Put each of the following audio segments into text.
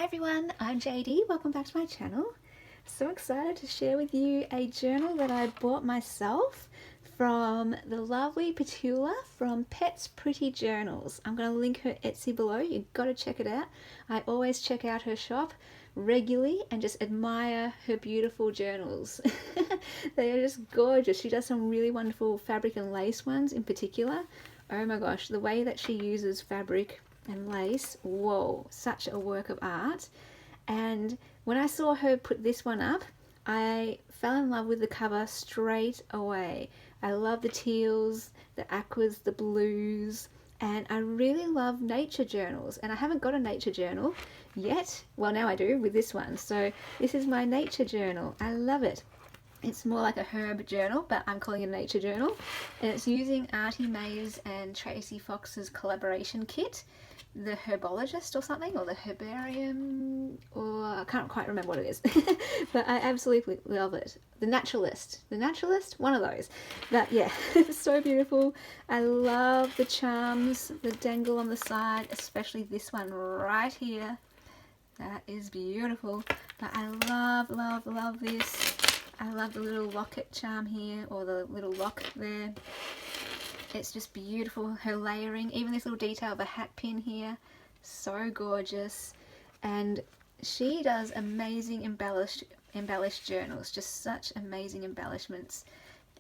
everyone, I'm JD. Welcome back to my channel. So excited to share with you a journal that I bought myself from the lovely Petula from PetsPrettyJournals. I'm going to link her Etsy below. You've got to check it out. I always check out her shop regularly and just admire her beautiful journals. They are just gorgeous. She does some really wonderful fabric and lace ones in particular. Oh my gosh, the way that she uses fabric and lace, whoa, such a work of art. And when I saw her put this one up, I fell in love with the cover straight away. I love the teals, the aquas, the blues, and I really love nature journals. And I haven't got a nature journal yet. Well, now I do with this one. So this is my nature journal. I love it. It's more like a herb journal, but I'm calling it a nature journal. And it's using Artie May's and Tracy Fox's collaboration kit, the herbologist or something, or the herbarium, or I can't quite remember what it is. But I absolutely love it. The naturalist, one of those. But yeah, it's so beautiful. I love the charms, the dangle on the side, especially this one right here. That is beautiful. But I love this. I love the little locket charm here, or the little lock there. It's just beautiful, her layering, even this little detail of a hat pin here, so gorgeous. And she does amazing embellished journals, just such amazing embellishments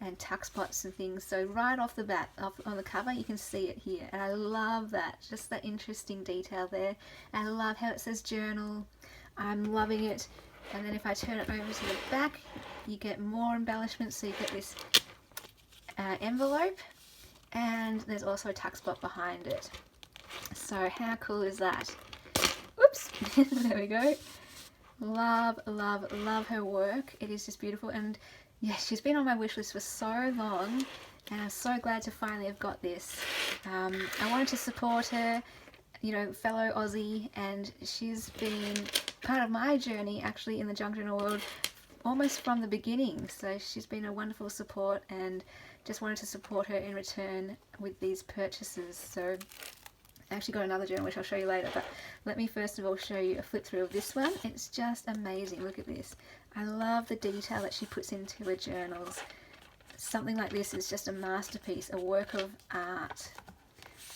and tuck spots and things. So right off the bat, on the cover, you can see it here, and I love that, just that interesting detail there. And I love how it says journal. I'm loving it. And then if I turn it over to the back, you get more embellishments. So you get this envelope, and there's also a tuck spot behind it. So how cool is that? Oops, there we go. Love her work. It is just beautiful. And yeah, she's been on my wish list for so long, and I'm so glad to finally have got this. I wanted to support her, you know, fellow Aussie, and she's been part of my journey actually in the junk journal world almost from the beginning. So she's been a wonderful support, and just wanted to support her in return with these purchases. So I actually got another journal which I'll show you later, but let me first of all show you a flip through of this one. It's just amazing. Look at this. I love the detail that she puts into her journals. Something like this is just a masterpiece, a work of art.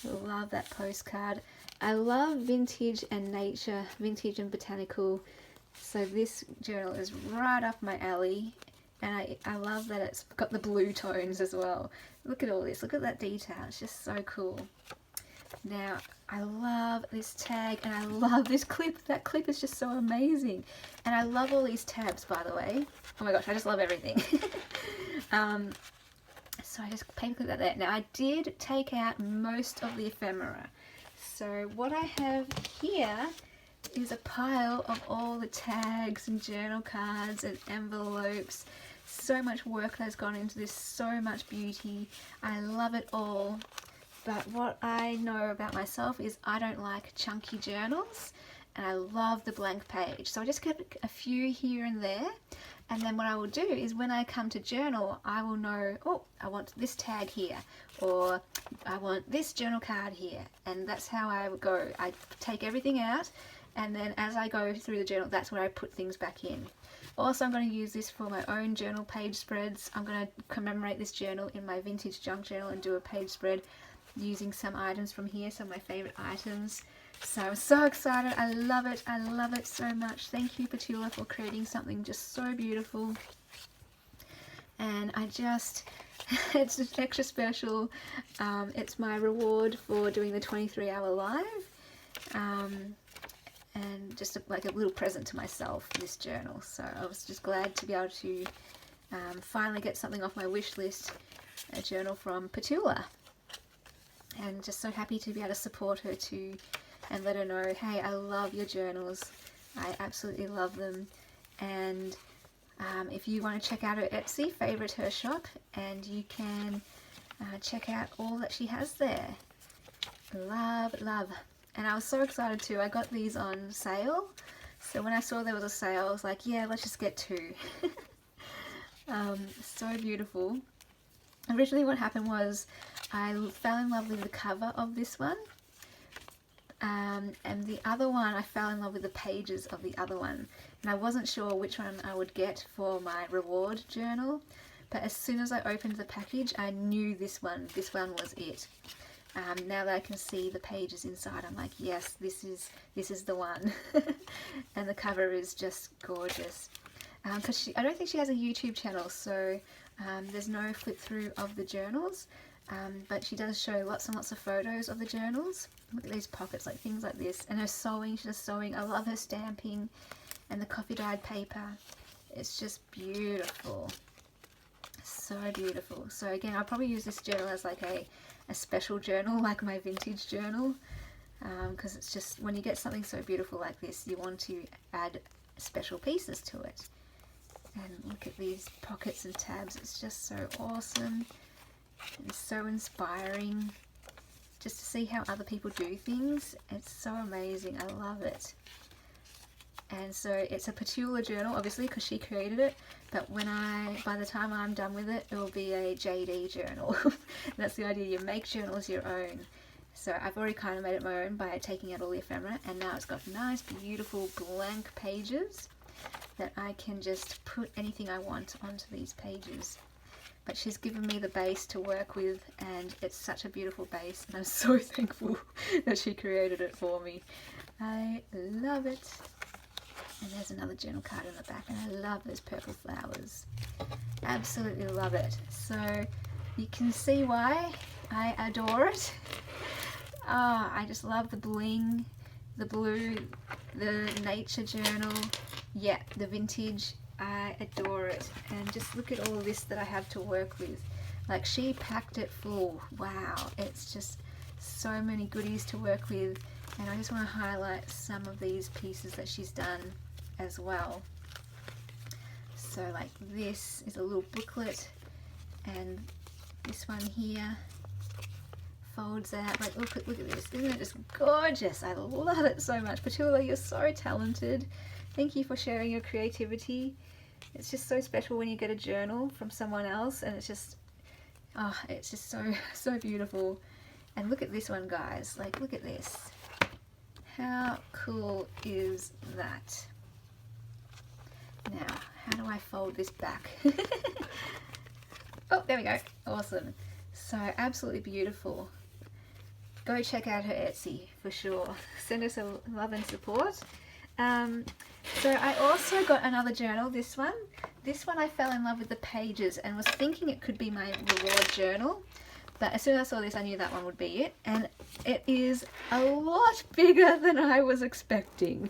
Love that postcard. I love vintage and nature, vintage and botanical. So this journal is right up my alley, and I love that it's got the blue tones as well. Look at all this, look at that detail, it's just so cool. Now, I love this tag, and I love this clip. That clip is just so amazing. And I love all these tabs, by the way. Oh my gosh, I just love everything. So I just paperclip that there. Now, I did take out most of the ephemera. So what I have here is a pile of all the tags and journal cards and envelopes. So much work has gone into this, so much beauty. I love it all. But what I know about myself is I don't like chunky journals, and I love the blank page. So I just kept a few here and there. And then what I will do is when I come to journal, I will know, oh, I want this tag here, or I want this journal card here. And that's how I would go. I take everything out, and then as I go through the journal, that's where I put things back in. Also, I'm going to use this for my own journal page spreads. I'm going to commemorate this journal in my vintage junk journal and do a page spread using some items from here, some of my favorite items. So I'm so excited. I love it so much. Thank you, Petula, for creating something just so beautiful. And I just, it's just extra special. It's my reward for doing the 23-hour live. And just like a little present to myself, this journal. So I was just glad to be able to finally get something off my wish list, a journal from Petula. And just so happy to be able to support her too, and let her know, hey, I love your journals. I absolutely love them. And if you want to check out her Etsy, favorite her shop, and you can check out all that she has there. Love. And I was so excited too. I got these on sale. So when I saw there was a sale, I was like, yeah, let's just get two. So beautiful. Originally what happened was I fell in love with the cover of this one. And the other one, I fell in love with the pages of the other one, and I wasn't sure which one I would get for my reward journal, but as soon as I opened the package I knew this one was it. Now that I can see the pages inside, I'm like, yes, this is the one. And the cover is just gorgeous, because I don't think she has a YouTube channel, so there's no flip through of the journals. But she does show lots and lots of photos of the journals. Look at these pockets, like things like this. And her sewing, she does sewing. I love her stamping and the coffee dyed paper. It's just beautiful. So beautiful. So again, I'll probably use this journal as like a special journal, like my vintage journal. Because it's just, when you get something so beautiful like this, you want to add special pieces to it. And look at these pockets and tabs. It's just so awesome. It's so inspiring just to see how other people do things. It's so amazing. I love it. And so it's a Petula journal, obviously, because she created it, but by the time I'm done with it, it will be a JD journal. That's the idea. You make journals your own. So I've already kind of made it my own by taking out all the ephemera, and now it's got nice beautiful blank pages that I can just put anything I want onto these pages. But she's given me the base to work with, and it's such a beautiful base, and I'm so thankful that she created it for me. I love it. And there's another journal card in the back, and I love those purple flowers. Absolutely love it. So you can see why I adore it. I just love the bling, the blue, the nature journal, yeah, the vintage. I adore it. And just look at all this that I have to work with. Like, she packed it full. Wow, it's just so many goodies to work with. And I just want to highlight some of these pieces that she's done as well. So like this is a little booklet, and this one here folds out. Like, look at this. Isn't it just gorgeous? I love it so much. Petula, you're so talented. Thank you for sharing your creativity. It's just so special when you get a journal from someone else, and it's just so beautiful. And look at this one, guys. Like, look at this. How cool is that? Now, how do I fold this back? Oh, there we go. Awesome. So absolutely beautiful. Go check out her Etsy for sure. Send us a love and support. So I also got another journal, this one. This one I fell in love with the pages and was thinking it could be my reward journal. But as soon as I saw this, I knew that one would be it. And it is a lot bigger than I was expecting.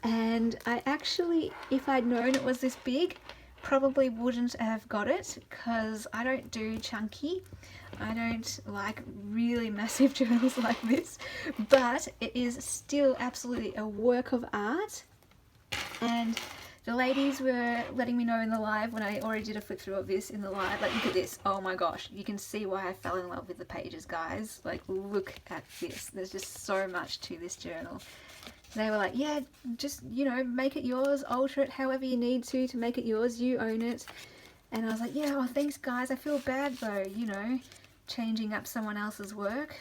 And I actually, if I'd known it was this big, probably wouldn't have got it, because I don't do chunky. I don't like really massive journals like this. But it is still absolutely a work of art. And the ladies were letting me know in the live, when I already did a flip through of this in the live, like, look at this. Oh my gosh, you can see why I fell in love with the pages, guys. Like, look at this. There's just so much to this journal. They were like, yeah, just, you know, make it yours, alter it however you need to make it yours. You own it. And I was like, yeah, well, thanks, guys. I feel bad though, you know, changing up someone else's work.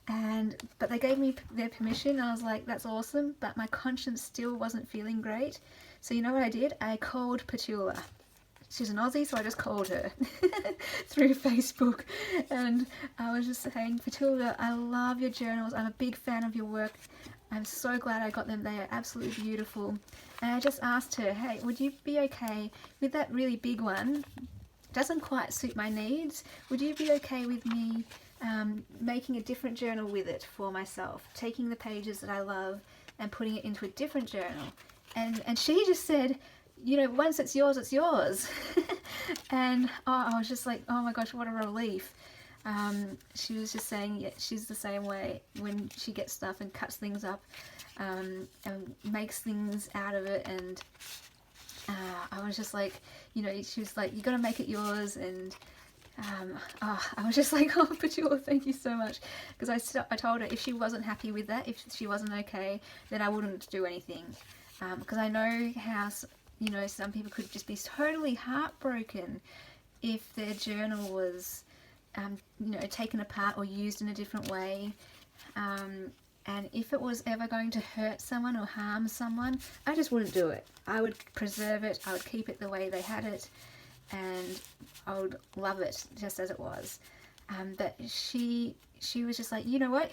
But they gave me their permission. I was like, that's awesome, but my conscience still wasn't feeling great. So you know what I did? I called Petula. She's an Aussie, so I just called her through Facebook, and I was just saying, Petula, I love your journals. I'm a big fan of your work. I'm so glad I got them. They are absolutely beautiful. And I just asked her, hey, would you be okay with that really big one? Doesn't quite suit my needs. Would you be okay with me making a different journal with it for myself, taking the pages that I love and putting it into a different journal? And she just said, you know, once it's yours, it's yours. And I was just like, oh my gosh, what a relief. She was just saying, yeah, she's the same way when she gets stuff and cuts things up and makes things out of it. And I was just like, you know, she was like, you got to make it yours. And I was just like, oh, Petula, thank you so much. Because I told her if she wasn't happy with that, if she wasn't okay, then I wouldn't do anything. Because I know how, you know, some people could just be totally heartbroken if their journal was, you know, taken apart or used in a different way. and if it was ever going to hurt someone or harm someone, I just wouldn't do it. I would preserve it, I would keep it the way they had it, and I would love it just as it was. But she was just like, you know what,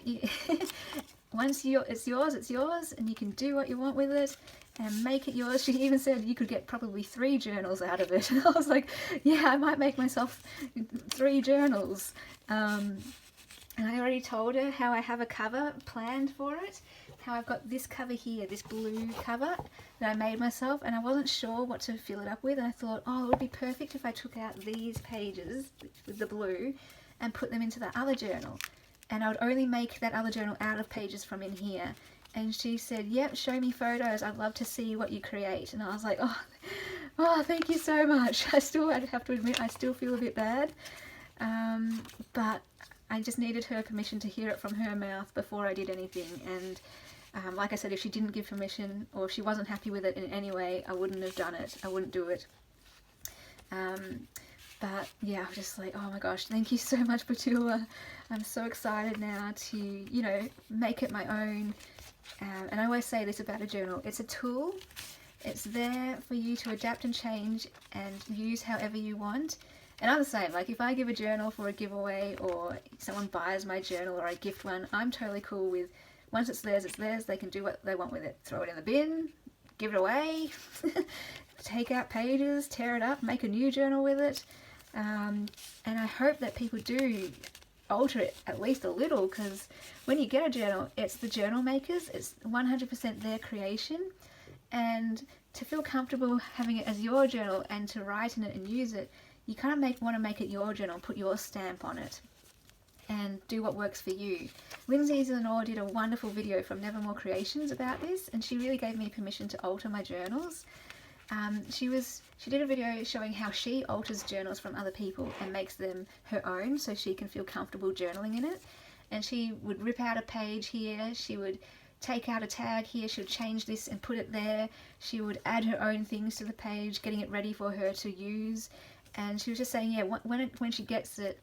once it's yours, and you can do what you want with it and make it yours. She even said you could get probably 3 journals out of it. And I was like, yeah, I might make myself 3 journals. And I already told her how I have a cover planned for it, how I've got this cover here, this blue cover that I made myself, and I wasn't sure what to fill it up with, and I thought, oh, it would be perfect if I took out these pages with the blue and put them into the other journal. And I would only make that other journal out of pages from in here. And she said, yep, show me photos, I'd love to see what you create. And I was like, oh, thank you so much. I have to admit, I still feel a bit bad. But I just needed her permission to hear it from her mouth before I did anything. And like I said, if she didn't give permission, or if she wasn't happy with it in any way, I wouldn't have done it. I wouldn't do it. But yeah, I was just like, oh my gosh, thank you so much, Petula. I'm so excited now to, you know, make it my own. And I always say this about a journal. It's a tool. It's there for you to adapt and change and use however you want. And I'm the same. Like, if I give a journal for a giveaway, or someone buys my journal, or I gift one, I'm totally cool with, once it's theirs, they can do what they want with it. Throw it in the bin, give it away, take out pages, tear it up, make a new journal with it. And I hope that people do alter it at least a little, because when you get a journal, it's the journal makers, it's 100% their creation, and to feel comfortable having it as your journal and to write in it and use it, you kind of want to make it your journal, put your stamp on it and do what works for you. Lindsay Lenore did a wonderful video from Nevermore Creations about this, and she really gave me permission to alter my journals. She did a video showing how she alters journals from other people and makes them her own, so she can feel comfortable journaling in it. And she would rip out a page here, she would take out a tag here, she would change this and put it there, she would add her own things to the page, getting it ready for her to use. And she was just saying, yeah, when she gets it,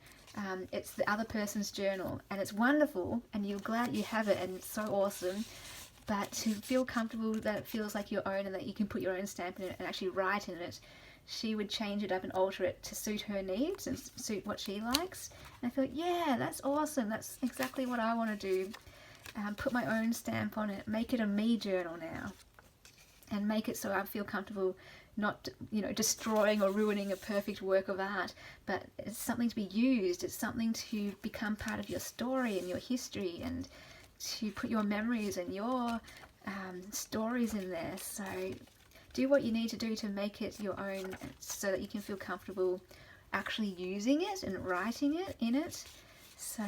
it's the other person's journal, and it's wonderful, and you're glad you have it, and it's so awesome. But to feel comfortable that it feels like your own and that you can put your own stamp in it and actually write in it, she would change it up and alter it to suit her needs and suit what she likes. And I thought, yeah, that's awesome. That's exactly what I want to do. Put my own stamp on it, make it a me journal now, and make it so I feel comfortable not, you know, destroying or ruining a perfect work of art, but it's something to be used. It's something to become part of your story and your history, and to put your memories and your stories in there. So do what you need to do to make it your own, so that you can feel comfortable actually using it and writing it in it. So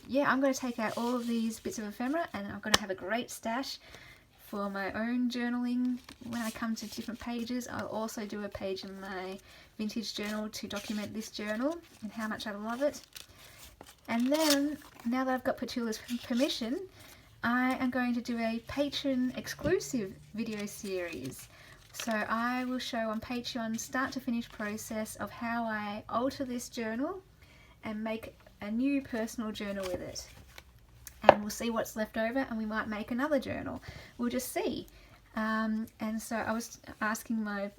yeah, I'm going to take out all of these bits of ephemera, and I'm going to have a great stash for my own journaling. When I come to different pages, I'll also do a page in my vintage journal to document this journal and how much I love it. And then, now that I've got Petula's permission, I am going to do a Patreon exclusive video series. So I will show on Patreon start to finish process of how I alter this journal and make a new personal journal with it. And we'll see what's left over, and we might make another journal. We'll just see. And so I was asking my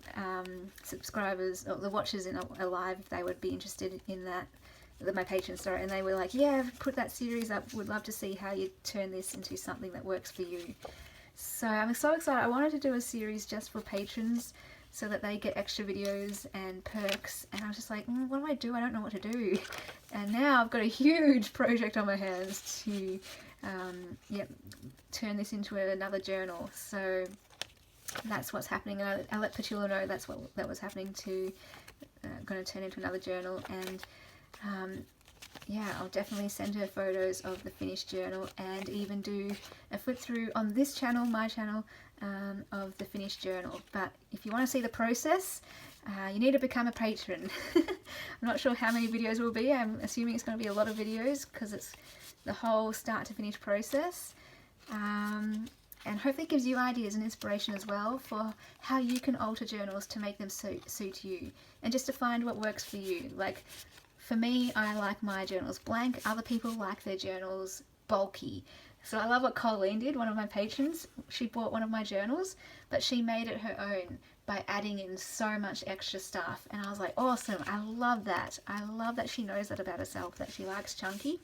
subscribers, or the watchers in a live, if they would be interested in that, my patrons, sorry, and they were like, yeah, put that series up, would love to see how you turn this into something that works for you. So I'm so excited. I wanted to do a series just for patrons so that they get extra videos and perks, and I was just like, what do? I don't know what to do. And now I've got a huge project on my hands to turn this into another journal. So that's what's happening, and I let Petula know that was happening too. Going to turn into another journal, and yeah, I'll definitely send her photos of the finished journal, and even do a flip through on this channel, my channel, of the finished journal. But if you want to see the process, you need to become a patron. I'm not sure how many videos will be. I'm assuming it's going to be a lot of videos, because it's the whole start to finish process. And hopefully it gives you ideas and inspiration as well for how you can alter journals to make them suit you, and just to find what works for you. Like, for me, I like my journals blank. Other people like their journals bulky, So I love what Colleen did, one of my patrons. She bought one of my journals, but she made it her own by adding in so much extra stuff. And I was like, awesome, I love that. I love that she knows that about herself, that she likes chunky.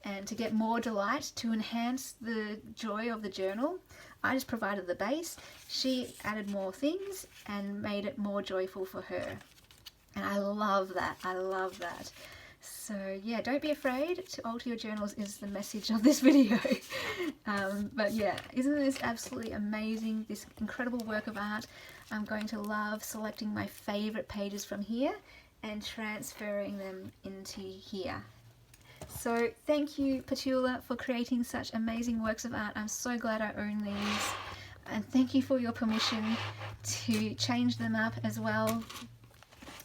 And to get more delight, to enhance the joy of the journal, I just provided the base. She added more things and made it more joyful for her. And I love that. I love that. So yeah, don't be afraid to alter your journals is the message of this video. But yeah, isn't this absolutely amazing, this incredible work of art? I'm going to love selecting my favorite pages from here and transferring them into here. So thank you, Petula, for creating such amazing works of art. I'm so glad I own these. And thank you for your permission to change them up as well.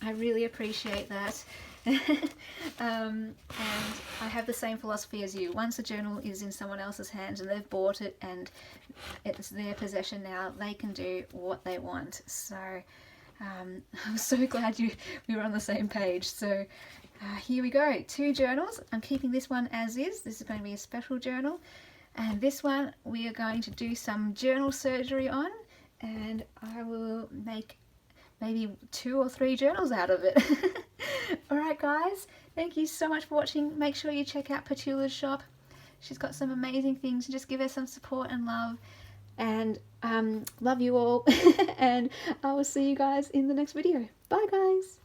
I really appreciate that. And I have the same philosophy as you. Once a journal is in someone else's hands and they've bought it and it's their possession now, they can do what they want. So I'm so glad we were on the same page. So here we go, 2 journals. I'm keeping this one as is. This is going to be a special journal. And this one we are going to do some journal surgery on, and I will make maybe 2 or 3 journals out of it. Alright guys, thank you so much for watching. Make sure you check out Petula's shop. She's got some amazing things. Just give her some support and love. And love you all. And I will see you guys in the next video. Bye guys.